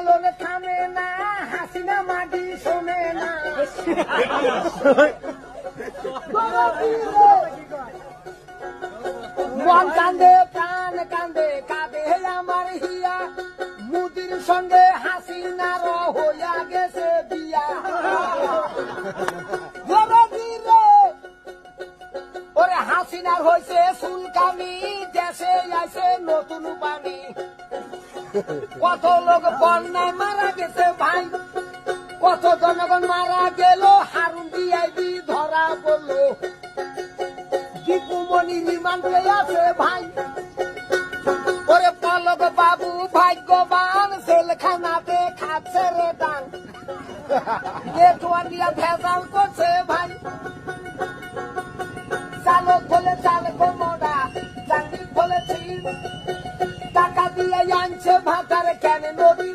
আন্দোলন থামে না, হাসিনা মাটি শোনে না। মন কান্দে প্রাণ কান্দে কাঁদে আমার হিয়া, মুদির সঙ্গে হাসিনার হইয়া গেছে বিয়া। ওরে হাসিনার হয়েছে সুলকানি, দেশে আইছে নতুন পানি। কত লোক বন্যায় মারা গেছে ভাই, কত জনগণ মারা গেল, হারুন ডিআইবি ধরা পড়লো, দীপুমণি রিমান্ডে আছে ভাই। ওরে পলক বাবু ভাগ্যবান, জেলখানাতে খাচ্ছে রে দান, গেটওয়ালিয়া ভেজাল করছে ভাই। চালক বলে চালক মোড়া, চাকরি বলেছি টাকা দিয়ে আনছে ভাতার কেন নদী